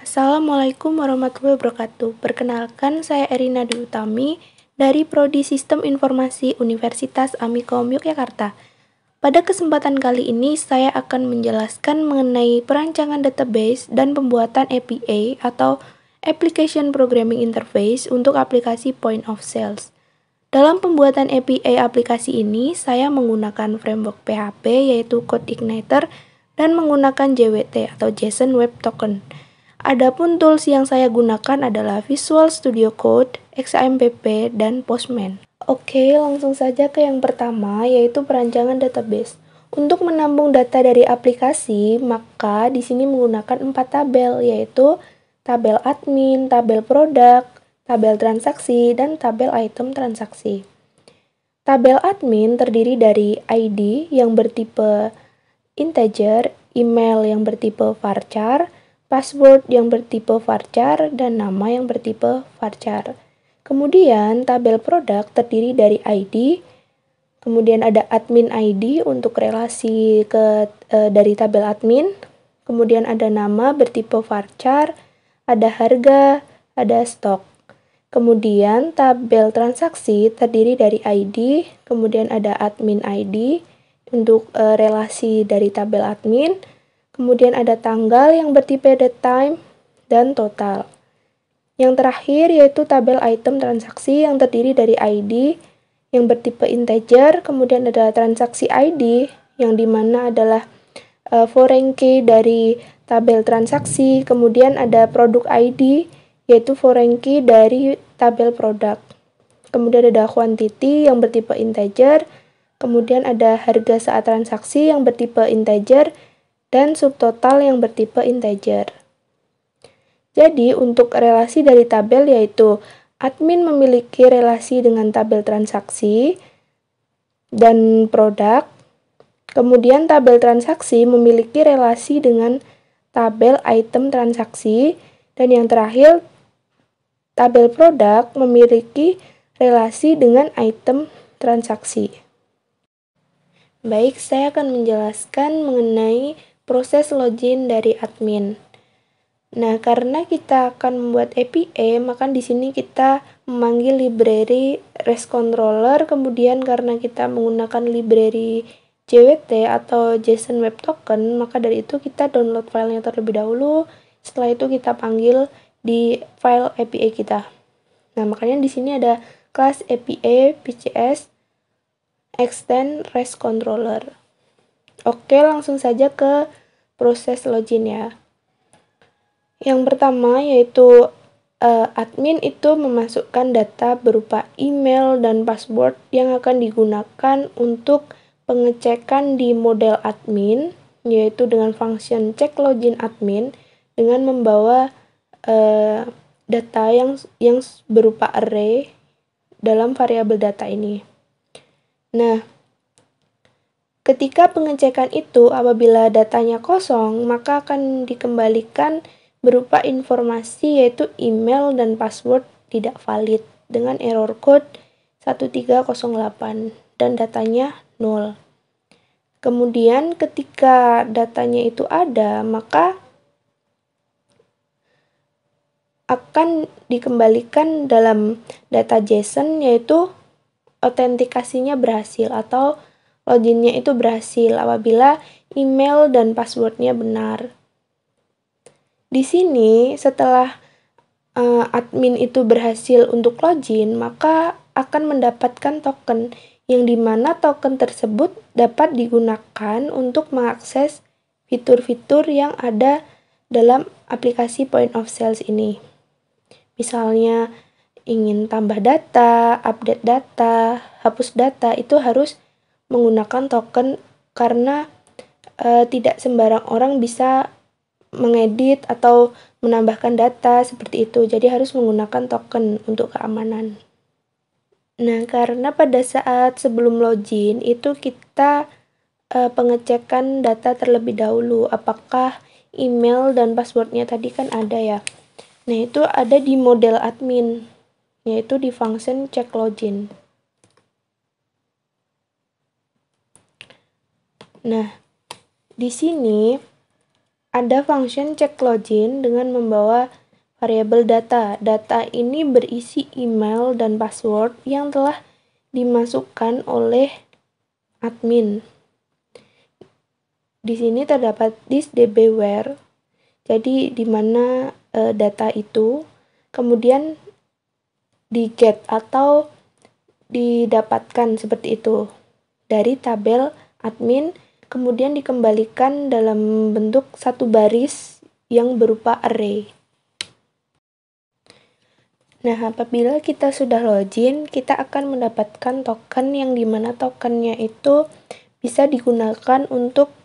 Assalamualaikum warahmatullahi wabarakatuh. Perkenalkan, saya Erina Dwi Utami dari Prodi Sistem Informasi Universitas Amikom Yogyakarta. Pada kesempatan kali ini, saya akan menjelaskan mengenai perancangan database dan pembuatan API atau Application Programming Interface untuk aplikasi Point of Sales. Dalam pembuatan API aplikasi ini, saya menggunakan framework PHP yaitu CodeIgniter dan menggunakan JWT atau JSON Web Token. Adapun tools yang saya gunakan adalah Visual Studio Code, XAMPP, dan Postman. Oke, langsung saja ke yang pertama, yaitu perancangan database. Untuk menampung data dari aplikasi, maka di sini menggunakan 4 tabel, yaitu tabel admin, tabel produk, tabel transaksi, dan tabel item transaksi. Tabel admin terdiri dari ID yang bertipe integer, email yang bertipe varchar, password yang bertipe varchar, dan nama yang bertipe varchar. Kemudian tabel produk terdiri dari ID, kemudian ada admin ID untuk relasi dari tabel admin, kemudian ada nama bertipe varchar, ada harga, ada stok. Kemudian tabel transaksi terdiri dari ID, kemudian ada admin ID untuk relasi dari tabel admin, kemudian ada tanggal yang bertipe datetime, dan total. Yang terakhir yaitu tabel item transaksi yang terdiri dari ID yang bertipe integer, kemudian ada transaksi ID yang dimana adalah foreign key dari tabel transaksi, kemudian ada produk ID yaitu foreign key dari tabel produk. Kemudian ada quantity yang bertipe integer, kemudian ada harga saat transaksi yang bertipe integer, dan subtotal yang bertipe integer. Jadi, untuk relasi dari tabel yaitu admin memiliki relasi dengan tabel transaksi dan produk, kemudian tabel transaksi memiliki relasi dengan tabel item transaksi, dan yang terakhir tabel produk memiliki relasi dengan item transaksi. Baik, saya akan menjelaskan mengenai proses login dari admin. Nah, karena kita akan membuat API, maka di sini kita memanggil library REST controller, kemudian karena kita menggunakan library JWT atau JSON Web Token, maka dari itu kita download filenya terlebih dahulu, setelah itu kita panggil di file API kita. Nah, makanya di sini ada kelas API PCS extend REST controller. Oke, langsung saja ke proses login ya. Yang pertama yaitu admin itu memasukkan data berupa email dan password yang akan digunakan untuk pengecekan di model admin, yaitu dengan function check login admin dengan membawa data yang berupa array dalam variabel data ini. Nah, ketika pengecekan itu apabila datanya kosong, maka akan dikembalikan berupa informasi yaitu email dan password tidak valid dengan error code 1308 dan datanya 0. Kemudian ketika datanya itu ada, maka akan dikembalikan dalam data JSON yaitu autentikasinya berhasil atau loginnya itu berhasil apabila email dan passwordnya benar. Di sini setelah admin itu berhasil untuk login, maka akan mendapatkan token yang dimana token tersebut dapat digunakan untuk mengakses fitur-fitur yang ada dalam aplikasi Point of Sales ini. Misalnya ingin tambah data, update data, hapus data, itu harus menggunakan token karena tidak sembarang orang bisa mengedit atau menambahkan data seperti itu. Jadi harus menggunakan token untuk keamanan. Nah, karena pada saat sebelum login itu kita pengecekan data terlebih dahulu. Apakah email dan passwordnya tadi kan ada ya. Nah, itu ada di model admin, yaitu di function check login. Nah, di sini ada function check login dengan membawa variabel data. Data ini berisi email dan password yang telah dimasukkan oleh admin. Di sini terdapat this db where, jadi di mana data itu kemudian di get atau didapatkan seperti itu dari tabel admin, kemudian dikembalikan dalam bentuk satu baris yang berupa array. Nah, apabila kita sudah login, kita akan mendapatkan token yang dimana tokennya itu bisa digunakan untuk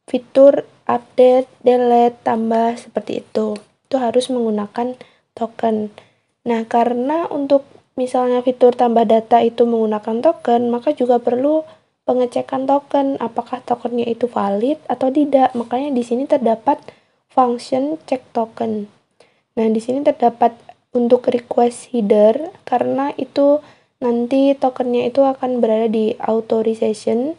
fitur update, delete, tambah seperti itu. Itu harus menggunakan token. Nah, karena untuk misalnya fitur tambah data itu menggunakan token, maka juga perlu pengecekan token, apakah tokennya itu valid atau tidak. Makanya di sini terdapat function check token. Nah, di sini terdapat untuk request header, karena itu nanti tokennya itu akan berada di authorization.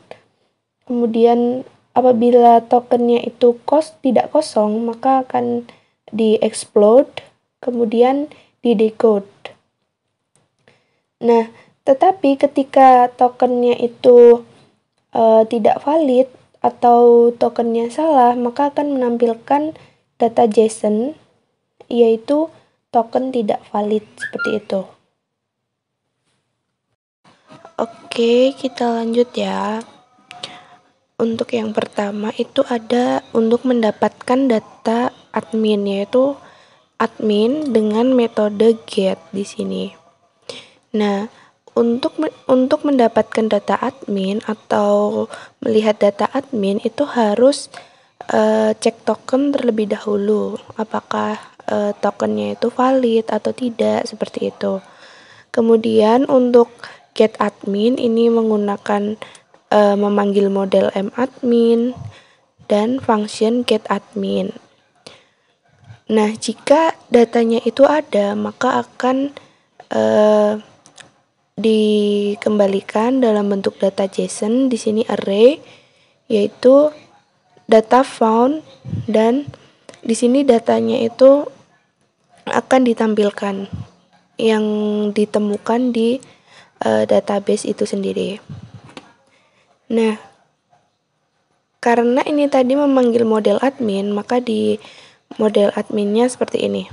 Kemudian apabila tokennya itu tidak kosong, maka akan di-explode, kemudian di-decode. Nah, tetapi ketika tokennya itu tidak valid atau tokennya salah, maka akan menampilkan data JSON, yaitu token tidak valid, seperti itu. Oke, kita lanjut ya. Untuk yang pertama itu ada untuk mendapatkan data admin, yaitu admin dengan metode get di sini. Nah, untuk mendapatkan data admin atau melihat data admin itu harus cek token terlebih dahulu, apakah tokennya itu valid atau tidak, seperti itu. Kemudian untuk get admin ini menggunakan memanggil model madmin dan function get admin. Nah, jika datanya itu ada, maka akan dikembalikan dalam bentuk data JSON, di sini array, yaitu data found, dan di sini datanya itu akan ditampilkan yang ditemukan di database itu sendiri. Nah, karena ini tadi memanggil model admin, maka di model adminnya seperti ini.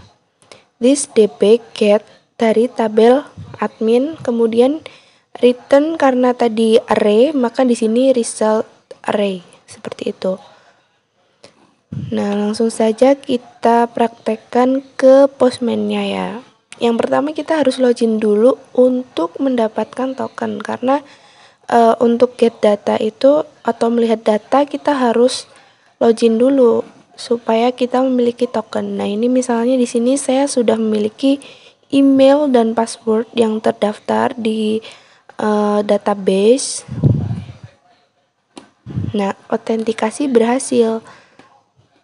This db get dari tabel admin, kemudian return karena tadi array, maka di sini result array, seperti itu. Nah, langsung saja kita praktekkan ke Postman-nya ya. Yang pertama kita harus login dulu untuk mendapatkan token, karena untuk get data itu atau melihat data kita harus login dulu supaya kita memiliki token. Nah, ini misalnya di sini saya sudah memiliki email dan password yang terdaftar di database. Nah, autentikasi berhasil.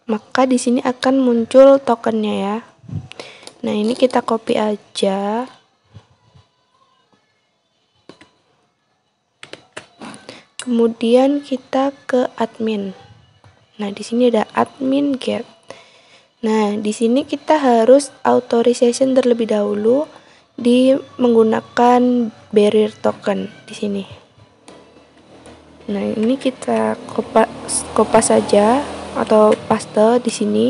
Maka di sini akan muncul tokennya ya. Nah, ini kita copy aja. Kemudian kita ke admin. Nah, di sini ada admin get. Nah, di sini kita harus authorization terlebih dahulu menggunakan barrier token di sini. Nah, ini kita kopas saja atau paste di sini.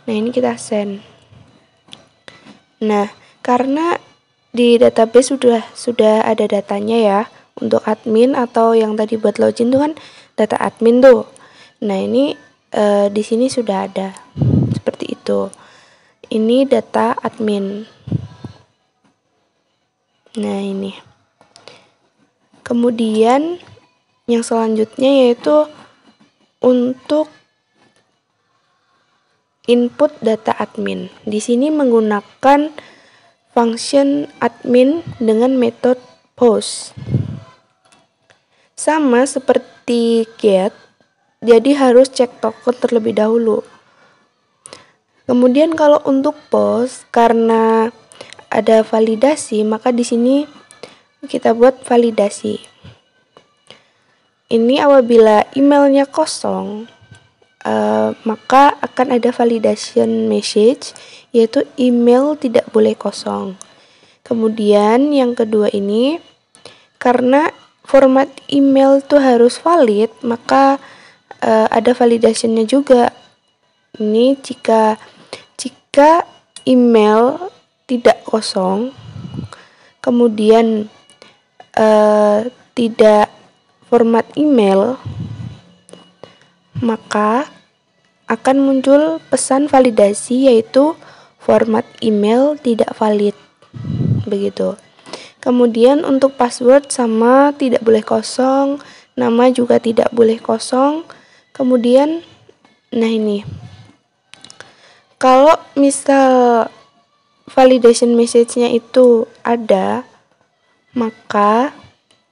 Nah, ini kita send. Nah, karena di database sudah ada datanya ya. Untuk admin atau yang tadi buat login tuh kan data admin tuh. Nah, ini di sini sudah ada seperti itu. Ini data admin. Nah, ini. Kemudian yang selanjutnya yaitu untuk input data admin. Di sini menggunakan function admin dengan metode post. Sama seperti get, jadi harus cek token terlebih dahulu. Kemudian kalau untuk post, karena ada validasi, maka di sini kita buat validasi. ini apabila emailnya kosong, maka akan ada validation message, yaitu email tidak boleh kosong. Kemudian yang kedua ini, karena format email tuh harus valid, maka ada validationnya juga. Ini jika email tidak kosong, kemudian tidak format email, maka akan muncul pesan validasi, yaitu format email tidak valid. Begitu. Kemudian untuk password sama, tidak boleh kosong, nama juga tidak boleh kosong. Kemudian nah ini, kalau misal validation message-nya itu ada, maka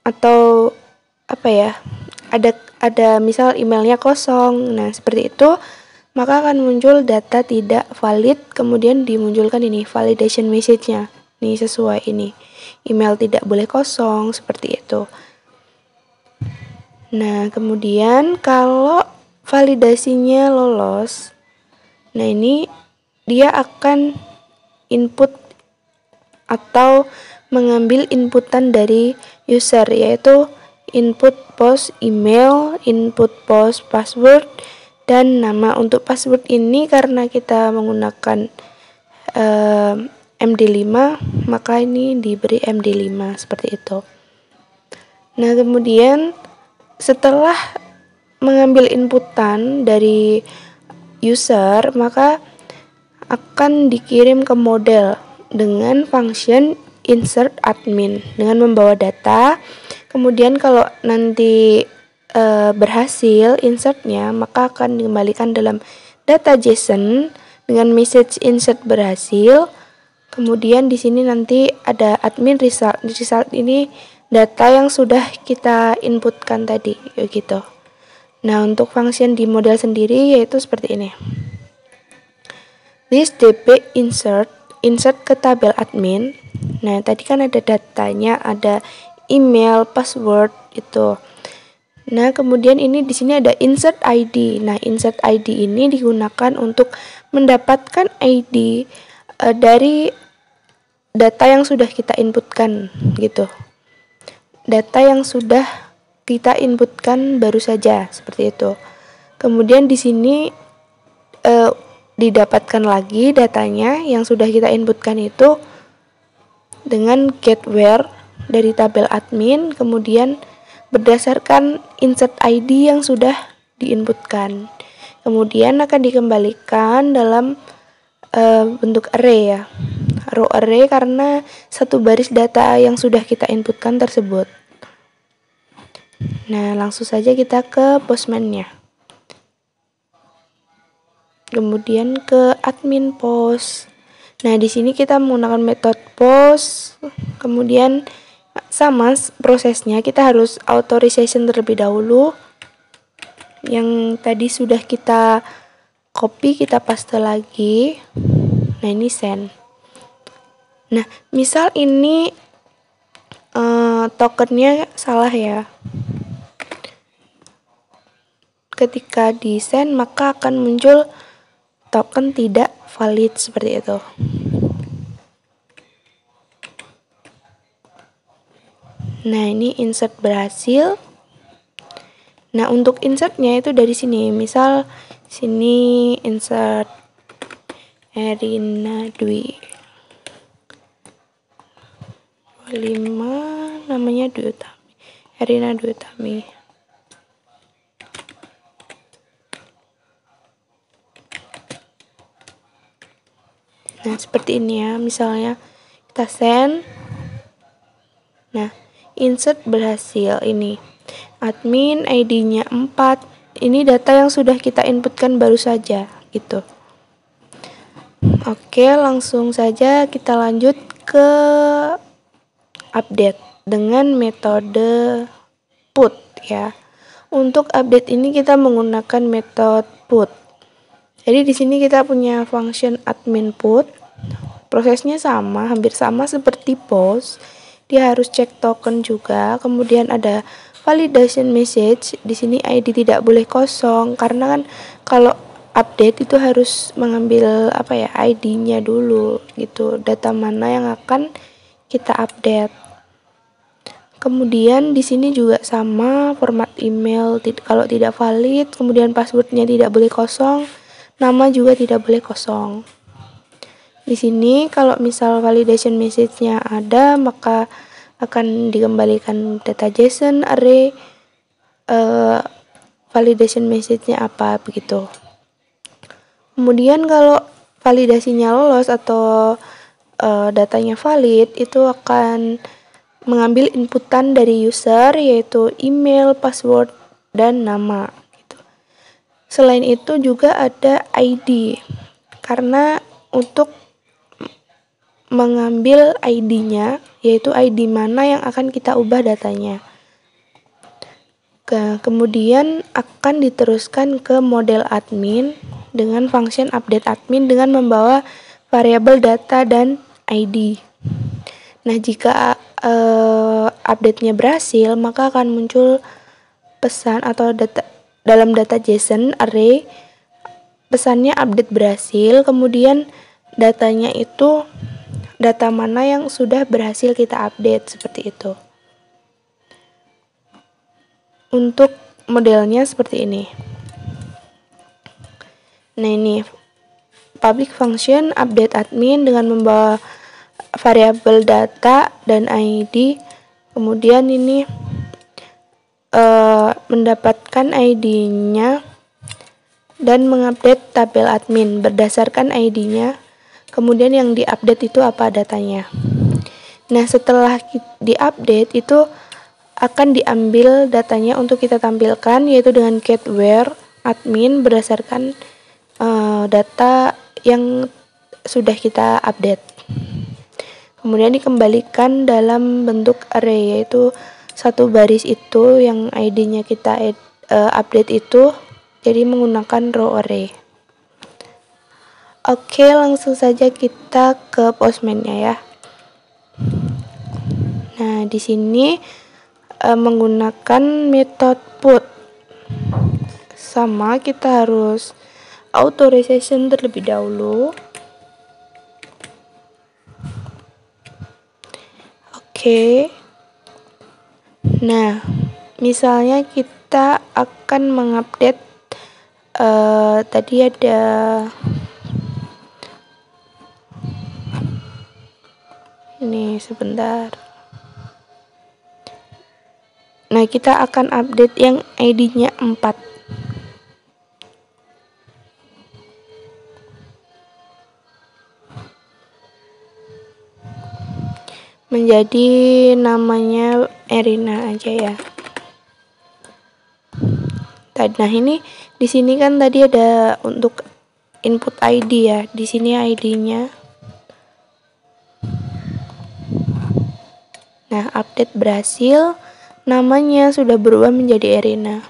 atau ada misal emailnya kosong, nah seperti itu, maka akan muncul data tidak valid, kemudian dimunculkan ini validation message-nya. Ini sesuai ini, email tidak boleh kosong, seperti itu. Nah, kemudian kalau validasinya lolos, nah ini dia akan input atau mengambil inputan dari user, yaitu input post email, input post password, dan nama. Untuk password ini karena kita menggunakan MD5, maka ini diberi MD5 seperti itu. Nah, kemudian setelah mengambil inputan dari user, maka akan dikirim ke model dengan function insert admin dengan membawa data. Kemudian kalau nanti berhasil insertnya, maka akan dikembalikan dalam data JSON dengan message insert berhasil. Kemudian di sini nanti ada admin result. Result ini data yang sudah kita inputkan tadi, gitu. Nah, untuk function di model sendiri yaitu seperti ini. This db insert ke tabel admin. Nah, tadi kan ada datanya, ada email, password itu. Nah, kemudian ini di sini ada insert ID. Nah, insert ID ini digunakan untuk mendapatkan ID dari data yang sudah kita inputkan, gitu. Data yang sudah kita inputkan baru saja, seperti itu. Kemudian di sini didapatkan lagi datanya yang sudah kita inputkan itu dengan get where dari tabel admin, kemudian berdasarkan insert ID yang sudah diinputkan. Kemudian akan dikembalikan dalam bentuk array, ya. Row array karena satu baris data yang sudah kita inputkan tersebut. Nah, langsung saja kita ke Postman-nya. Kemudian ke admin post. Nah, di sini kita menggunakan metode post. Kemudian sama prosesnya, kita harus authorization terlebih dahulu. Yang tadi sudah kita copy, kita paste lagi. Nah, ini send. Nah, misal ini tokennya salah, ya. Ketika di send, maka akan muncul token tidak valid seperti itu. Nah, ini insert berhasil. Nah, untuk insertnya itu dari sini. Misal sini insert Erina Dwi 5, namanya Dwi Utami, Erina Dwi Utami. Nah, seperti ini, ya. Misalnya kita send. Nah, insert berhasil. Ini admin, ID-nya 4. Ini data yang sudah kita inputkan baru saja, gitu. Oke, langsung saja kita lanjut ke update dengan metode put, ya. Untuk update ini kita menggunakan metode put. Jadi di sini kita punya function admin put. Prosesnya sama, hampir sama seperti post. Dia harus cek token juga. Kemudian ada validation message, di sini ID tidak boleh kosong karena kan kalau update itu harus mengambil ID-nya dulu gitu, data mana yang akan kita update. Kemudian di sini juga sama, format email kalau tidak valid, kemudian passwordnya tidak boleh kosong, nama juga tidak boleh kosong. Di sini kalau misal validation message-nya ada, maka akan dikembalikan data JSON array, validation message-nya apa begitu. Kemudian kalau validasinya lolos atau datanya valid, itu akan mengambil inputan dari user yaitu email, password, dan nama gitu. Selain itu juga ada ID, karena untuk mengambil ID-nya, yaitu ID mana yang akan kita ubah datanya. Kemudian akan diteruskan ke model admin dengan function update admin dengan membawa variabel data dan ID. Nah, jika update-nya berhasil, maka akan muncul pesan atau dalam data JSON array, pesannya update berhasil, kemudian datanya itu data mana yang sudah berhasil kita update, seperti itu. Untuk modelnya seperti ini. Nah, ini public function update admin dengan membawa variabel data dan ID. Kemudian ini mendapatkan ID-nya dan mengupdate tabel admin berdasarkan ID-nya. Kemudian yang diupdate itu apa datanya. Nah, setelah diupdate itu akan diambil datanya untuk kita tampilkan, yaitu dengan get where admin berdasarkan data yang sudah kita update. Kemudian dikembalikan dalam bentuk array, yaitu satu baris itu yang ID-nya kita update itu, jadi menggunakan row array. Oke, langsung saja kita ke Postman-nya ya. Nah, di sini menggunakan method put. Sama, kita harus authorization terlebih dahulu. Oke. Nah, misalnya kita akan mengupdate tadi ada ini sebentar. Nah, kita akan update yang ID-nya 4. Menjadi namanya Erina aja ya. Nah, ini di sini kan tadi ada untuk input ID ya. Di sini ID-nya. Nah, update berhasil, namanya sudah berubah menjadi Erina.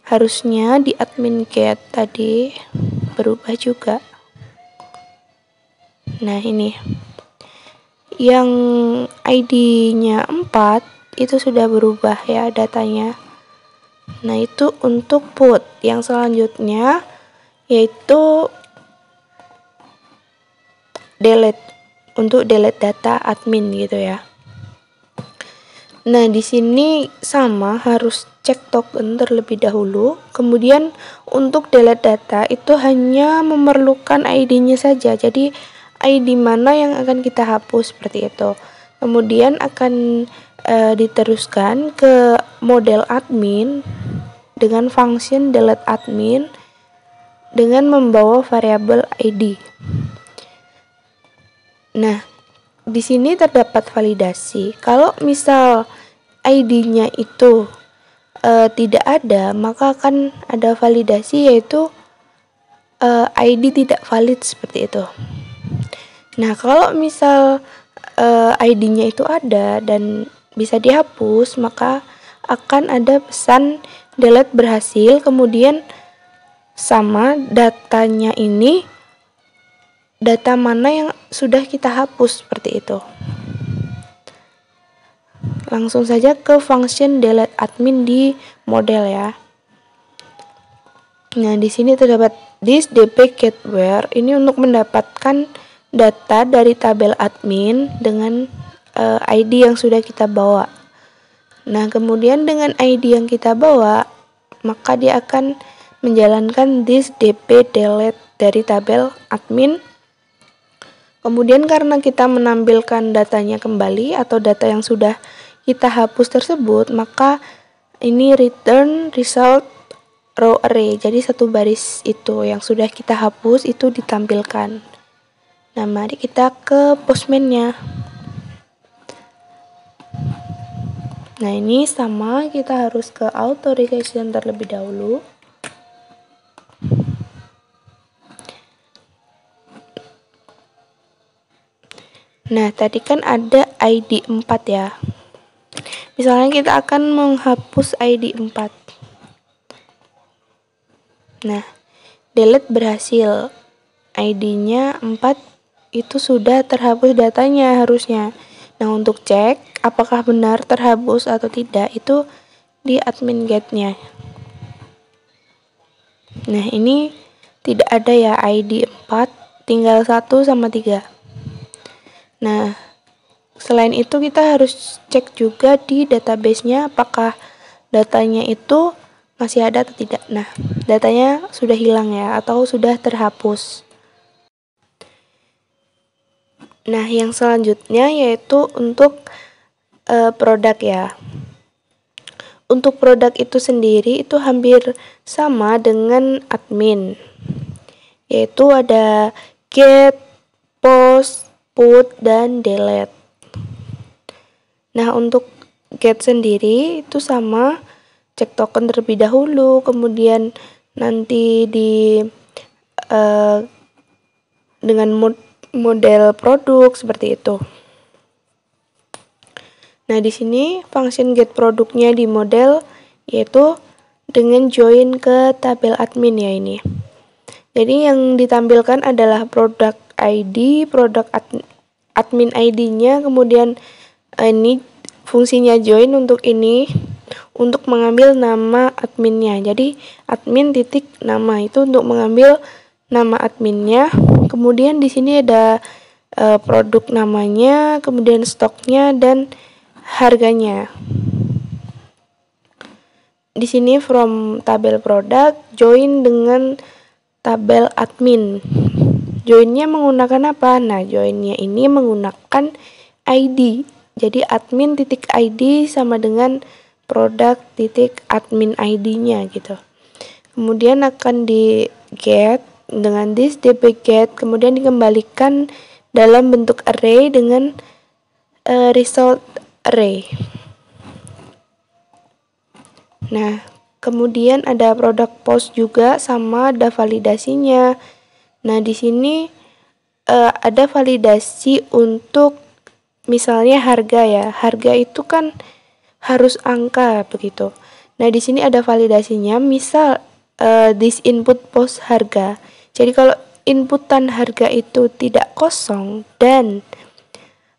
Harusnya di admin get tadi berubah juga. Nah, ini yang ID-nya 4 itu sudah berubah ya datanya. Nah, itu untuk put. Yang selanjutnya yaitu delete, untuk delete data admin gitu ya. Nah, di sini sama, harus cek token terlebih dahulu. Kemudian untuk delete data itu hanya memerlukan ID-nya saja. Jadi ID mana yang akan kita hapus, seperti itu. Kemudian akan diteruskan ke model admin dengan function delete admin dengan membawa variabel ID. Nah, di sini terdapat validasi. Kalau misal ID-nya itu tidak ada, maka akan ada validasi, yaitu ID tidak valid, seperti itu. Nah, kalau misal ID-nya itu ada dan bisa dihapus, maka akan ada pesan delete berhasil, kemudian sama datanya ini data mana yang sudah kita hapus, seperti itu. langsung saja ke function delete admin di model ya. Nah, di sini terdapat this dp get where, ini untuk mendapatkan data dari tabel admin dengan ID yang sudah kita bawa. Nah, kemudian dengan ID yang kita bawa, maka dia akan menjalankan this dp delete dari tabel admin. Kemudian karena kita menampilkan datanya kembali atau data yang sudah kita hapus tersebut, maka ini return result row array. Jadi satu baris itu yang sudah kita hapus itu ditampilkan. Nah, mari kita ke Postman-nya. Nah, ini sama, kita harus ke authorization terlebih dahulu. Nah, tadi kan ada ID 4 ya. Misalnya kita akan menghapus ID 4. Nah, delete berhasil. ID-nya 4 itu sudah terhapus datanya harusnya. Nah, untuk cek apakah benar terhapus atau tidak, itu di admin get-nya. Nah, ini tidak ada ya ID 4, tinggal 1 sama 3. Nah, selain itu kita harus cek juga di database-nya apakah datanya itu masih ada atau tidak. Nah, datanya sudah hilang ya, atau sudah terhapus. Nah, yang selanjutnya yaitu untuk produk ya. Untuk produk itu sendiri itu hampir sama dengan admin, yaitu ada get, post, put, dan delete. Nah, untuk get sendiri itu sama, cek token terlebih dahulu, kemudian nanti dengan model produk seperti itu. Nah, di sini function get produknya di model yaitu dengan join ke tabel admin ya ini. Jadi yang ditampilkan adalah produk ID, produk admin ID-nya, kemudian ini fungsinya join untuk ini untuk mengambil nama adminnya. Jadi admin titik nama itu untuk mengambil nama adminnya. Kemudian di sini ada produk namanya, kemudian stoknya dan harganya. Di sini from tabel produk join dengan tabel admin. Joinnya menggunakan apa? Nah, joinnya ini menggunakan ID. Jadi admin titik ID sama dengan produk titik admin ID-nya gitu. Kemudian akan di get dengan this dp get, kemudian dikembalikan dalam bentuk array dengan result array. Nah, kemudian ada produk post juga sama, ada validasinya. Nah, di sini ada validasi untuk misalnya harga ya. Harga itu kan harus angka begitu. Nah, di sini ada validasinya. Misal this input post harga. Jadi kalau inputan harga itu tidak kosong dan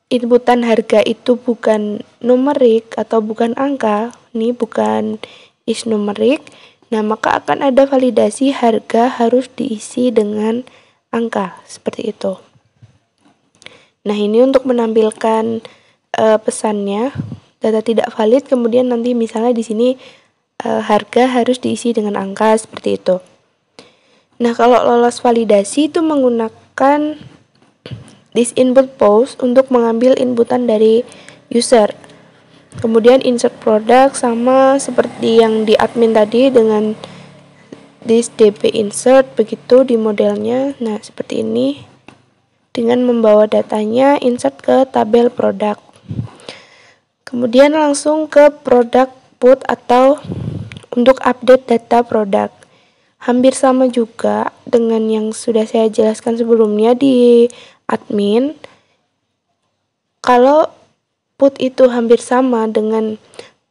inputan harga itu bukan numerik atau bukan angka, ini bukan is numerik, nah maka akan ada validasi harga harus diisi dengan angka, seperti itu. Nah, ini untuk menampilkan pesannya, data tidak valid, kemudian nanti misalnya di sini harga harus diisi dengan angka, seperti itu. Nah, kalau lolos validasi itu menggunakan this input post untuk mengambil inputan dari user. Kemudian insert product sama seperti yang di admin tadi dengan this dp insert begitu di modelnya. Nah, seperti ini dengan membawa datanya insert ke tabel produk. Kemudian langsung ke product put atau untuk update data produk. Hampir sama juga dengan yang sudah saya jelaskan sebelumnya di admin. Kalau put itu hampir sama dengan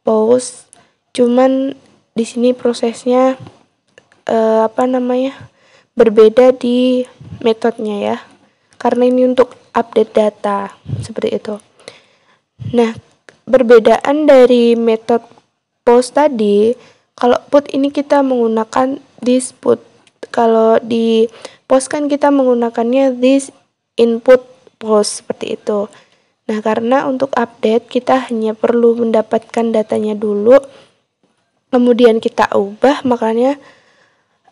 post, cuman di sini prosesnya berbeda di metodenya ya. Karena ini untuk update data seperti itu. Nah, perbedaan dari metode post tadi, kalau put ini kita menggunakan this put. Kalau di post kan kita menggunakannya this input post, seperti itu. Nah, karena untuk update kita hanya perlu mendapatkan datanya dulu, kemudian kita ubah, makanya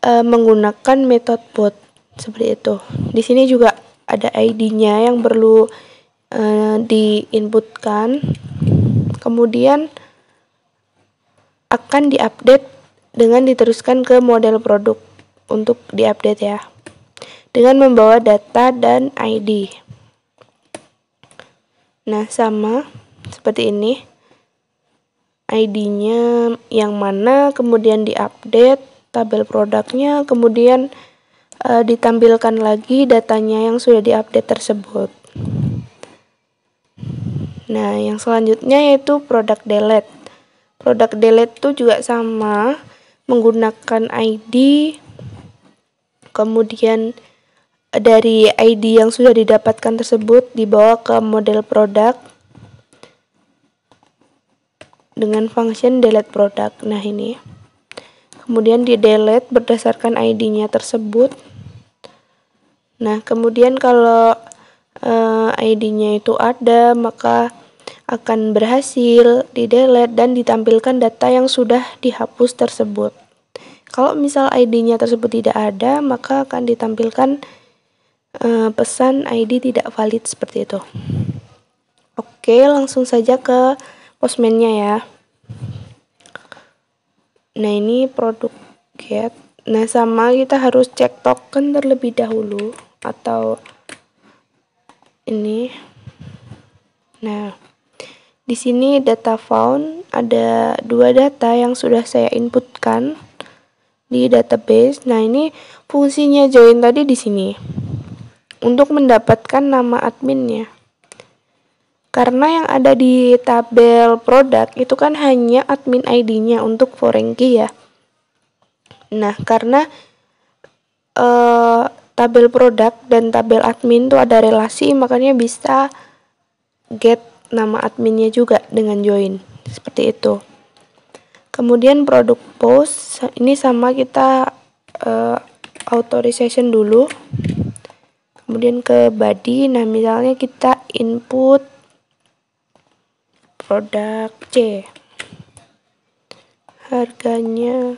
menggunakan metode put seperti itu. Di sini juga ada ID-nya yang perlu diinputkan, kemudian akan diupdate dengan diteruskan ke model produk untuk diupdate ya, dengan membawa data dan ID. Nah, sama seperti ini, ID-nya yang mana, kemudian diupdate tabel produknya, kemudian ditampilkan lagi datanya yang sudah diupdate tersebut. Nah, yang selanjutnya yaitu product delete. Product delete itu juga sama, menggunakan ID, kemudian dari ID yang sudah didapatkan tersebut dibawa ke model produk dengan function delete product. Nah, ini kemudian di delete berdasarkan ID-nya tersebut. Nah, kemudian kalau ID-nya itu ada, maka akan berhasil di delete dan ditampilkan data yang sudah dihapus tersebut. Kalau misal ID-nya tersebut tidak ada, maka akan ditampilkan pesan ID tidak valid, seperti itu. Oke, langsung saja ke Postman-nya ya. Nah, ini produk get. Nah, sama kita harus cek token terlebih dahulu, atau ini. Nah, di sini data found, ada 2 data yang sudah saya inputkan di database. Nah, ini fungsinya join tadi di sini untuk mendapatkan nama adminnya. Karena yang ada di tabel produk itu kan hanya admin ID-nya untuk foreign key ya. Nah, karena tabel produk dan tabel admin itu ada relasi, makanya bisa get nama adminnya juga dengan join, seperti itu. Kemudian produk post, ini sama, kita authorization dulu, kemudian ke body. Nah, misalnya kita input produk C, harganya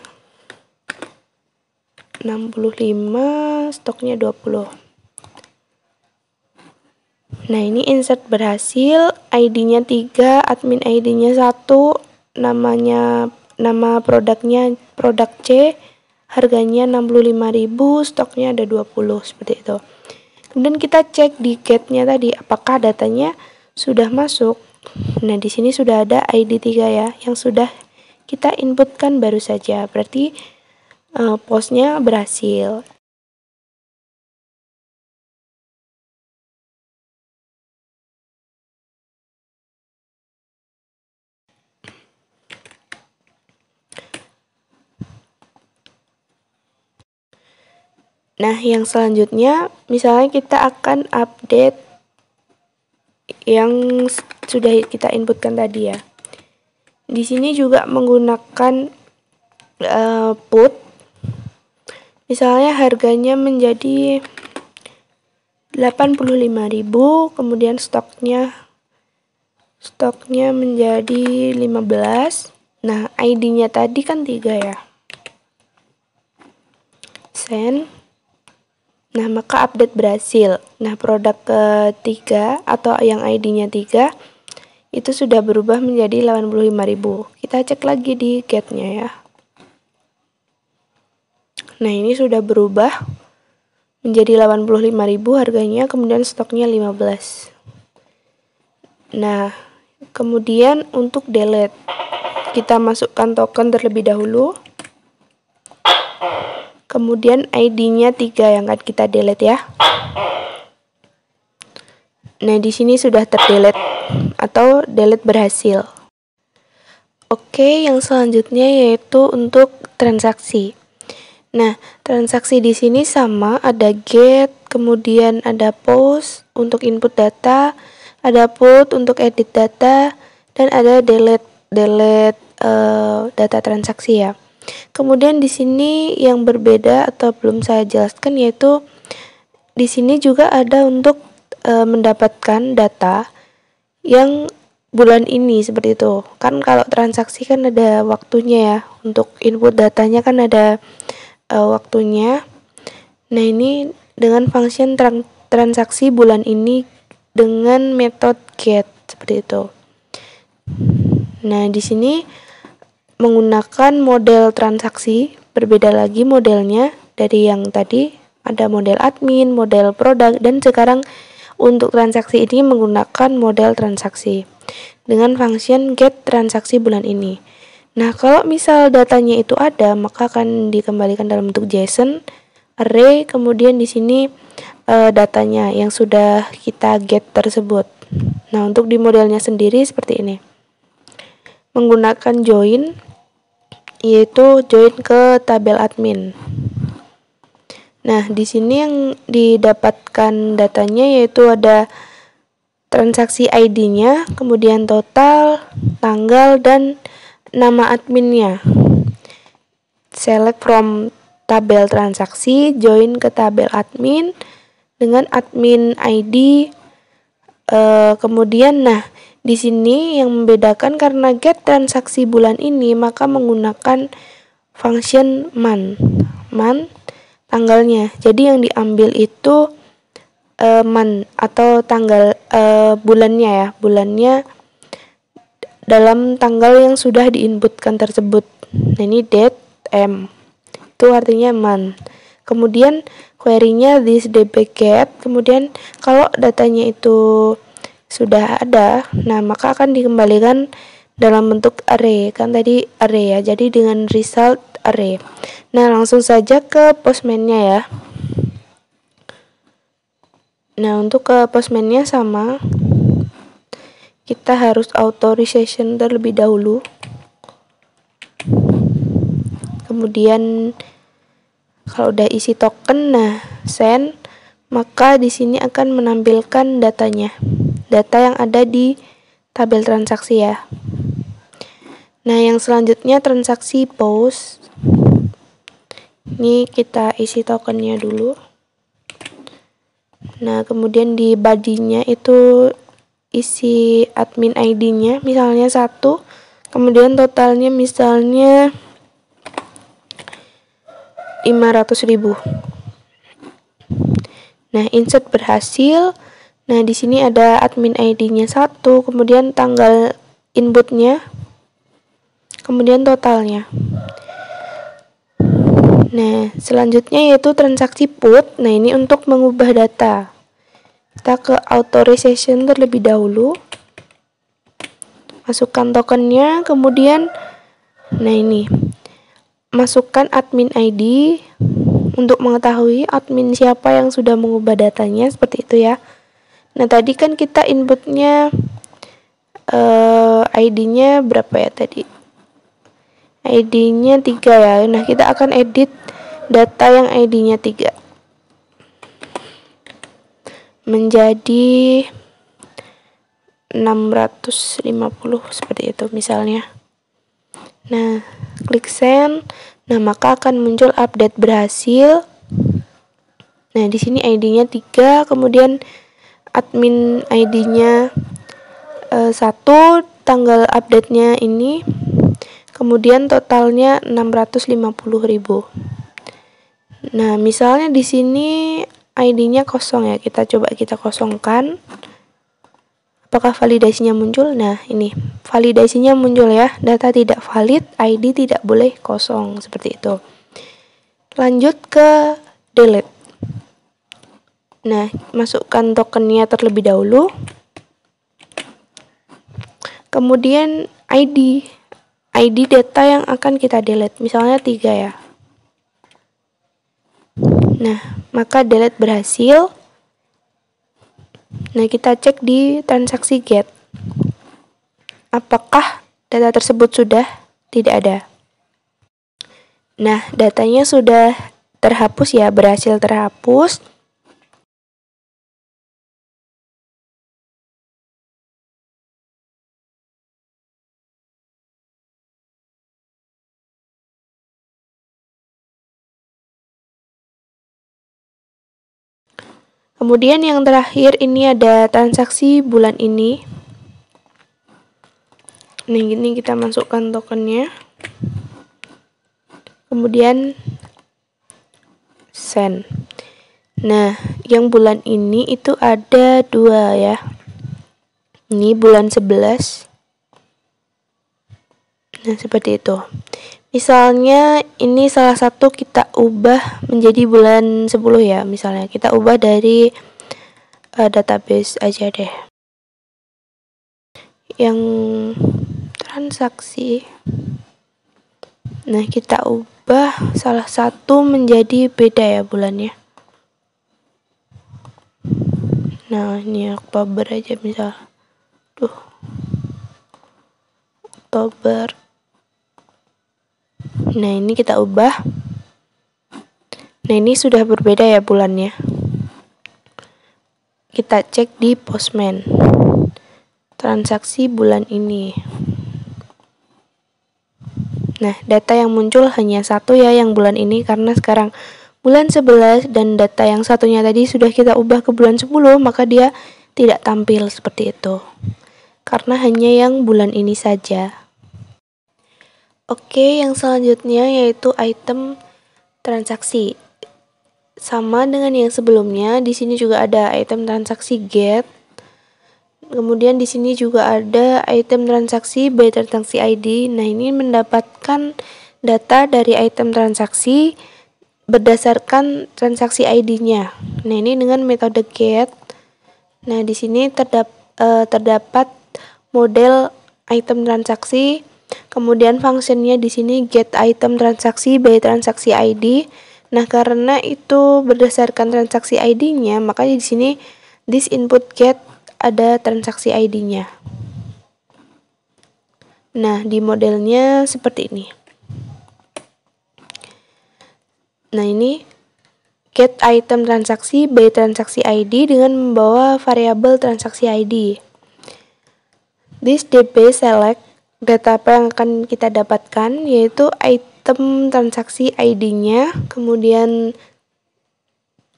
65, stoknya 20. Nah, ini insert berhasil, ID-nya 3, admin ID-nya 1, nama produknya produk C, harganya 65.000, stoknya ada 20, seperti itu. Kemudian kita cek di get-nya tadi apakah datanya sudah masuk. Nah, di sini sudah ada ID 3 ya, yang sudah kita inputkan baru saja. Berarti postnya berhasil. Nah, yang selanjutnya, misalnya kita akan update yang sudah kita inputkan tadi ya. Di sini juga menggunakan put. Misalnya harganya menjadi 85.000, kemudian stoknya menjadi 15. Nah, ID-nya tadi kan 3 ya. Send. Nah, maka update berhasil. Nah, produk ketiga atau yang ID-nya 3 itu sudah berubah menjadi 85.000. Kita cek lagi di get-nya ya. Nah, ini sudah berubah menjadi 85.000 harganya, kemudian stoknya 15. Nah, kemudian untuk delete, kita masukkan token terlebih dahulu. Kemudian ID-nya 3 yang akan kita delete ya. Nah, di sini sudah terdelete atau delete berhasil. Oke, yang selanjutnya yaitu untuk transaksi. Nah, transaksi di sini sama, ada get, kemudian ada post untuk input data, ada put untuk edit data, dan ada delete data transaksi ya. Kemudian di sini yang berbeda atau belum saya jelaskan yaitu di sini juga ada untuk mendapatkan data yang bulan ini seperti itu. Kan kalau transaksi kan ada waktunya ya. Untuk input datanya kan ada waktunya. Nah, ini dengan function transaksi bulan ini dengan metode get seperti itu. Nah, di sini menggunakan model transaksi, berbeda lagi modelnya dari yang tadi. Ada model admin, model produk, dan sekarang untuk transaksi ini menggunakan model transaksi dengan function get transaksi bulan ini. Nah, kalau misal datanya itu ada, maka akan dikembalikan dalam bentuk JSON array, kemudian di sini datanya yang sudah kita get tersebut. Nah, untuk di modelnya sendiri seperti ini. Menggunakan join, yaitu join ke tabel admin. Nah, di sini yang didapatkan datanya yaitu ada transaksi ID-nya, kemudian total, tanggal, dan nama adminnya. Select from tabel transaksi, join ke tabel admin dengan admin ID. Kemudian, nah, di sini yang membedakan karena get transaksi bulan ini, maka menggunakan function month tanggalnya. Jadi yang diambil itu month atau tanggal bulannya ya, bulannya dalam tanggal yang sudah diinputkan tersebut. Nah, ini date M, itu artinya month. Kemudian query-nya this dbget. Kemudian kalau datanya itu sudah ada, nah maka akan dikembalikan dalam bentuk array. Kan tadi array ya, jadi dengan result array. Nah, langsung saja ke postman-nya ya. Nah, untuk ke postman-nya sama, kita harus authorization terlebih dahulu. Kemudian kalau udah isi token, nah send, maka di sini akan menampilkan datanya, data yang ada di tabel transaksi ya. Nah, yang selanjutnya transaksi post. Ini kita isi tokennya dulu. Nah, kemudian di body-nya itu isi admin ID-nya, misalnya 1, kemudian totalnya misalnya 500.000. Nah, insert berhasil. Nah, di sini ada admin ID-nya 1, kemudian tanggal inputnya, kemudian totalnya. Nah, selanjutnya yaitu transaksi put. Nah, ini untuk mengubah data. Kita ke authorization terlebih dahulu. Masukkan tokennya, kemudian nah ini. Masukkan admin ID untuk mengetahui admin siapa yang sudah mengubah datanya, seperti itu ya. Nah, tadi kan kita inputnya ID-nya berapa ya tadi? ID-nya 3 ya. Nah, kita akan edit data yang ID-nya 3 menjadi 650 seperti itu misalnya. Nah, klik send. Nah, maka akan muncul update berhasil. Nah, di sini ID-nya 3, kemudian admin ID-nya 1, tanggal update-nya ini, kemudian totalnya 650.000. Nah, misalnya di sini ID-nya kosong ya, kita coba kita kosongkan. Apakah validasinya muncul? Nah, ini validasinya muncul ya, data tidak valid, ID tidak boleh kosong, seperti itu. Lanjut ke delete. Nah, masukkan tokennya terlebih dahulu. Kemudian ID data yang akan kita delete, misalnya 3 ya. Nah, maka delete berhasil. Nah, kita cek di transaksi get. Apakah data tersebut sudah? Tidak ada. Nah, datanya sudah terhapus ya, berhasil terhapus. Kemudian yang terakhir ini ada transaksi bulan ini. Nah, ini kita masukkan tokennya. Kemudian send. Nah, yang bulan ini itu ada 2 ya. Ini bulan 11. Nah, seperti itu. Misalnya ini salah satu kita ubah menjadi bulan 10 ya. Misalnya kita ubah dari database aja deh. Yang transaksi. Nah, kita ubah salah satu menjadi beda ya bulannya. Nah, ini Oktober aja misal. Oktober. Nah, ini kita ubah. Nah, ini sudah berbeda ya bulannya. Kita cek di Postman. Transaksi bulan ini. Nah, data yang muncul hanya 1 ya yang bulan ini, karena sekarang bulan 11 dan data yang satunya tadi sudah kita ubah ke bulan 10, maka dia tidak tampil seperti itu. Karena hanya yang bulan ini saja. Oke, yang selanjutnya yaitu item transaksi. Sama dengan yang sebelumnya, di sini juga ada item transaksi get. Kemudian di sini juga ada item transaksi by transaksi ID. Nah, ini mendapatkan data dari item transaksi berdasarkan transaksi ID-nya. Nah, ini dengan metode get. Nah, di sini terdapat model item transaksi, kemudian fungsinya di sini get item transaksi by transaksi ID. Nah, karena itu berdasarkan transaksi ID-nya, makanya di sini this input get ada transaksi ID-nya. Nah, di modelnya seperti ini. Nah, ini get item transaksi by transaksi ID dengan membawa variabel transaksi ID. This db select data apa yang akan kita dapatkan, yaitu item transaksi ID-nya, kemudian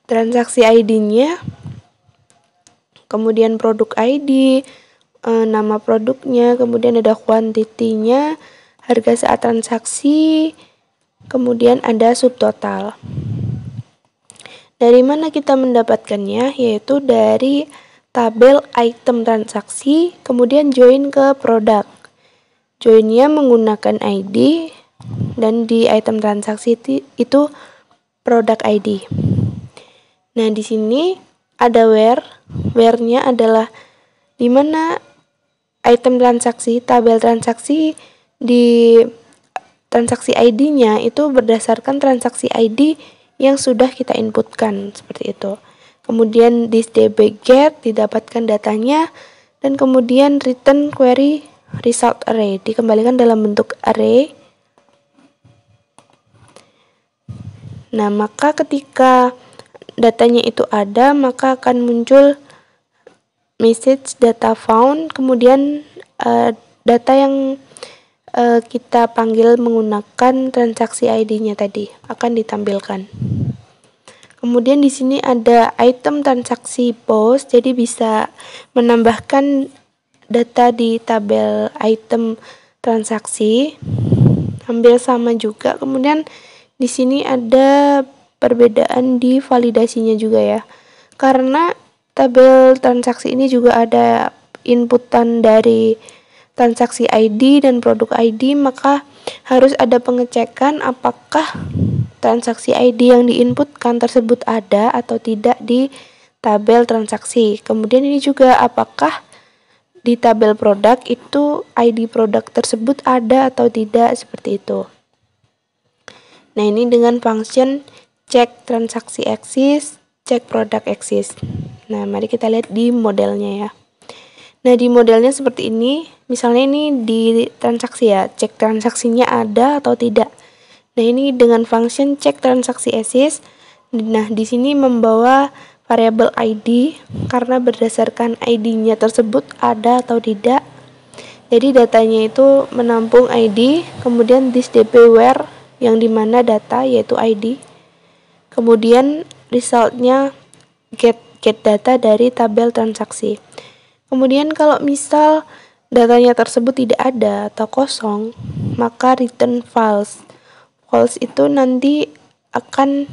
transaksi ID-nya, kemudian produk ID, nama produknya, kemudian ada kuantitinya, harga saat transaksi, kemudian ada subtotal. Dari mana kita mendapatkannya? Yaitu dari tabel item transaksi, kemudian join ke produk. Joinnya menggunakan ID, dan di item transaksi itu produk ID. Nah, di sini ada where. Where-nya adalah di mana item transaksi, tabel transaksi di transaksi ID-nya itu berdasarkan transaksi ID yang sudah kita inputkan, seperti itu. Kemudian di db get didapatkan datanya, dan kemudian return query result array dikembalikan dalam bentuk array. Nah, maka ketika datanya itu ada, maka akan muncul message data found, kemudian data yang kita panggil menggunakan transaksi ID-nya tadi akan ditampilkan. Kemudian di sini ada item transaksi post, jadi bisa menambahkan data di tabel item transaksi. Hampir sama juga. Kemudian di sini ada perbedaan di validasinya juga ya. Karena tabel transaksi ini juga ada inputan dari transaksi ID dan produk ID, maka harus ada pengecekan apakah transaksi ID yang diinputkan tersebut ada atau tidak di tabel transaksi. Kemudian ini juga apakah di tabel produk itu ID produk tersebut ada atau tidak, seperti itu. Nah, ini dengan function check transaksi exist, check product exist. Nah, mari kita lihat di modelnya ya. Nah, di modelnya seperti ini. Misalnya ini di transaksi ya, cek transaksinya ada atau tidak. Nah, ini dengan function check transaksi exist. Nah, di sini membawa variabel ID karena berdasarkan ID-nya tersebut ada atau tidak. Jadi datanya itu menampung ID, kemudian this db where yang dimana data yaitu ID. Kemudian resultnya get get data dari tabel transaksi. Kemudian kalau misal datanya tersebut tidak ada atau kosong, maka return false. False itu nanti akan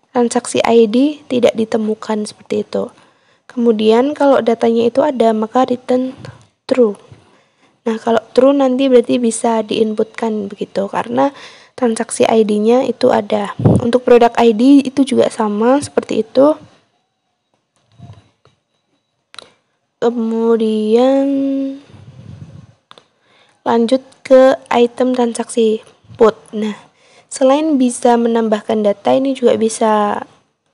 transaksi ID tidak ditemukan seperti itu. Kemudian kalau datanya itu ada, maka return true. Nah, kalau true nanti berarti bisa diinputkan begitu, karena transaksi ID-nya itu ada. Untuk produk ID itu juga sama seperti itu. Kemudian lanjut ke item transaksi put. Nah, selain bisa menambahkan data, ini juga bisa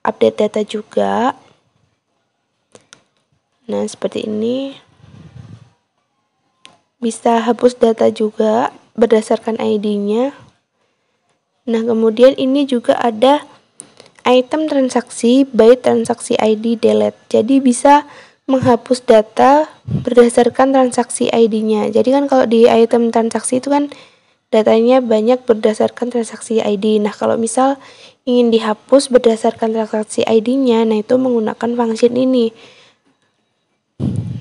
update data juga. Nah, seperti ini. Bisa hapus data juga berdasarkan ID-nya. Nah, kemudian ini juga ada item transaksi by transaksi ID delete. Jadi bisa menghapus data berdasarkan transaksi ID-nya. Jadi kan kalau di item transaksi itu kan datanya banyak berdasarkan transaksi ID. Nah, kalau misal ingin dihapus berdasarkan transaksi ID-nya, nah itu menggunakan function ini.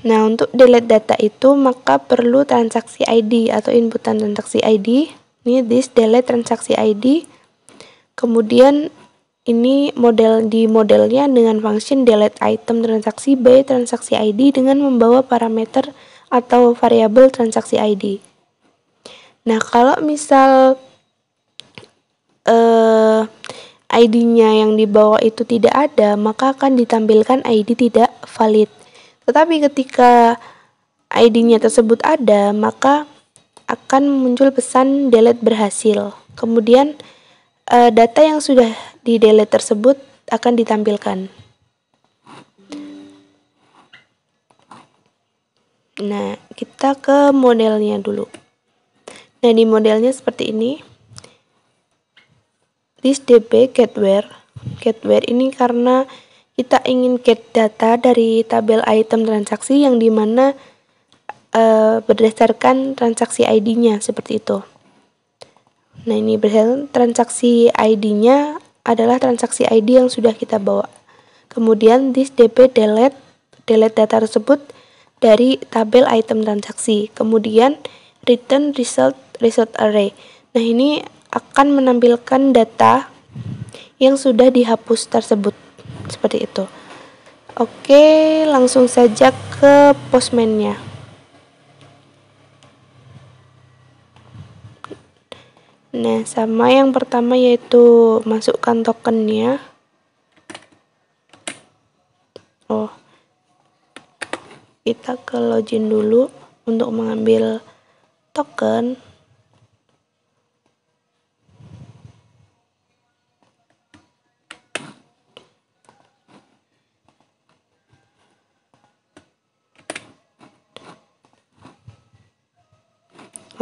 Nah, untuk delete data itu maka perlu transaksi ID atau inputan transaksi ID. Ini this delete transaksi ID. Kemudian ini modelnya dengan function delete item transaksi by transaksi ID dengan membawa parameter atau variabel transaksi ID. Nah, kalau misal ID-nya yang dibawa itu tidak ada, maka akan ditampilkan ID tidak valid. Tetapi ketika ID-nya tersebut ada, maka akan muncul pesan delete berhasil. Kemudian data yang sudah di-delete tersebut akan ditampilkan. Nah, kita ke modelnya dulu. Nah, di modelnya seperti ini. This db getWhere. GetWhere ini karena kita ingin get data dari tabel item transaksi yang dimana berdasarkan transaksi ID-nya seperti itu. Nah, ini berdasarkan transaksi ID-nya adalah transaksi ID yang sudah kita bawa. Kemudian this db delete data tersebut dari tabel item transaksi. Kemudian return result array. Nah, ini akan menampilkan data yang sudah dihapus tersebut. Seperti itu. Oke, langsung saja ke Postman-nya. Nah, sama yang pertama yaitu masukkan tokennya. Kita ke login dulu untuk mengambil token.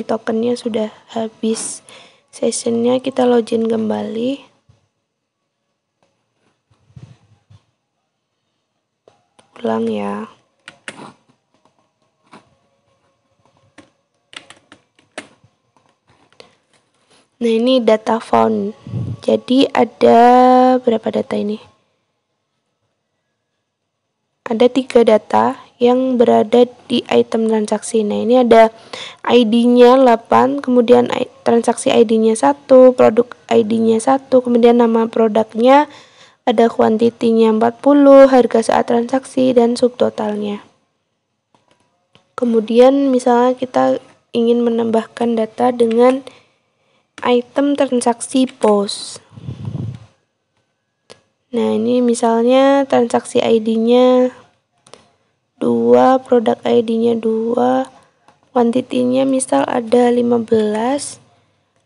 Tokennya sudah habis sessionnya, kita login kembali. Ulang ya. Nah, ini data found. Jadi ada berapa data ini? Ada 3 data yang berada di item transaksi. Nah, ini ada ID-nya 8, kemudian transaksi ID-nya 1, produk ID-nya 1, kemudian nama produknya, ada kuantitinya 40, harga saat transaksi, dan subtotalnya. Kemudian misalnya kita ingin menambahkan data dengan item transaksi post. Nah, ini misalnya transaksi ID-nya 2, produk ID-nya 2, kuantitinya misal ada 15,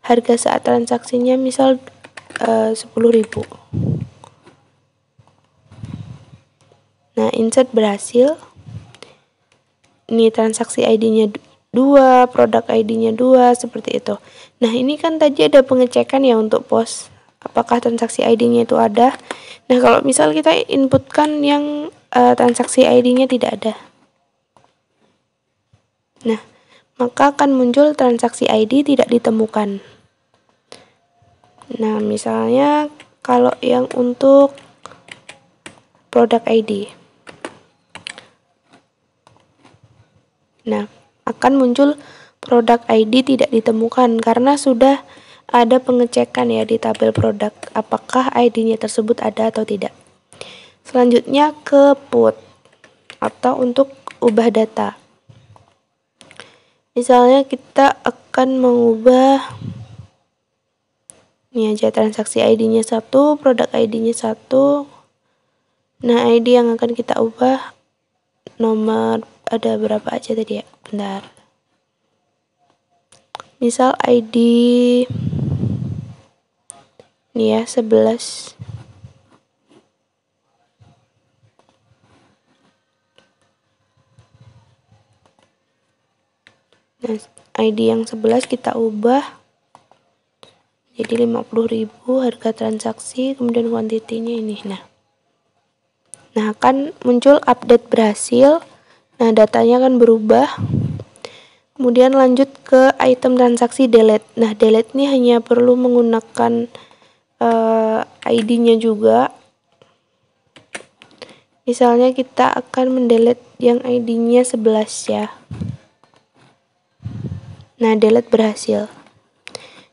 harga saat transaksinya misal 10.000. Nah, insert berhasil. Ini transaksi ID-nya 2, produk ID-nya 2, seperti itu. Nah, ini kan tadi ada pengecekan ya untuk post, apakah transaksi ID-nya itu ada. Nah, kalau misal kita inputkan yang transaksi ID-nya tidak ada, nah, maka akan muncul transaksi ID tidak ditemukan. Nah, misalnya kalau yang untuk product ID. Nah, akan muncul product ID tidak ditemukan karena sudah ada pengecekan ya di tabel produk apakah ID-nya tersebut ada atau tidak. Selanjutnya ke put atau untuk ubah data. Misalnya kita akan mengubah ini aja transaksi ID-nya 1, produk ID-nya 1. Nah, ID yang akan kita ubah nomor ada berapa aja tadi ya? Bentar. Misal ID ini ya 11. Nah, ID yang 11 kita ubah jadi 50.000 harga transaksi, kemudian kuantitinya ini. Nah, akan muncul update berhasil. Nah, datanya akan berubah. Kemudian lanjut ke item transaksi delete. Nah, delete ini hanya perlu menggunakan ID-nya juga. Misalnya kita akan mendelete yang ID-nya 11 ya. Nah, delete berhasil.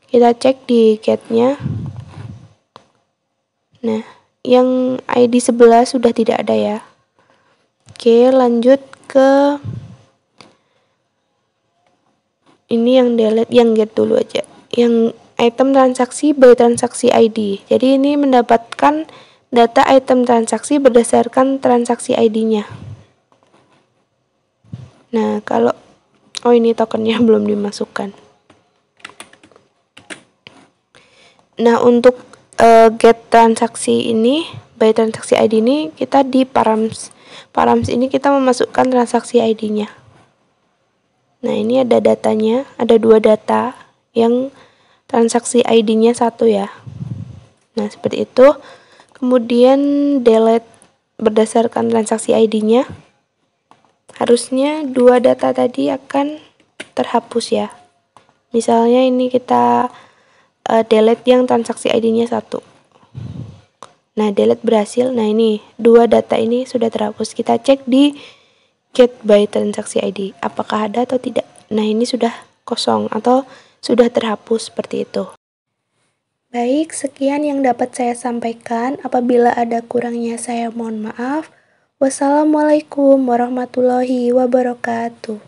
Kita cek di get-nya. Nah, yang ID 11 sudah tidak ada ya. Oke, lanjut ke ini yang delete, yang get dulu aja. Yang item transaksi by transaksi ID. Jadi ini mendapatkan data item transaksi berdasarkan transaksi ID-nya. Nah, kalau ini tokennya belum dimasukkan. Nah, untuk get transaksi ini by transaksi ID ini kita di params. Params ini kita memasukkan transaksi ID-nya. Nah, ini ada datanya, ada 2 data yang transaksi ID-nya 1 ya. Nah, seperti itu. Kemudian delete berdasarkan transaksi ID-nya. Harusnya 2 data tadi akan terhapus ya. Misalnya ini kita delete yang transaksi ID-nya 1. Nah, delete berhasil. Nah, ini 2 data ini sudah terhapus. Kita cek di get by transaksi ID. Apakah ada atau tidak? Nah, ini sudah kosong atau sudah terhapus seperti itu. Baik, sekian yang dapat saya sampaikan. Apabila ada kurangnya saya mohon maaf. Wassalamualaikum warahmatullahi wabarakatuh.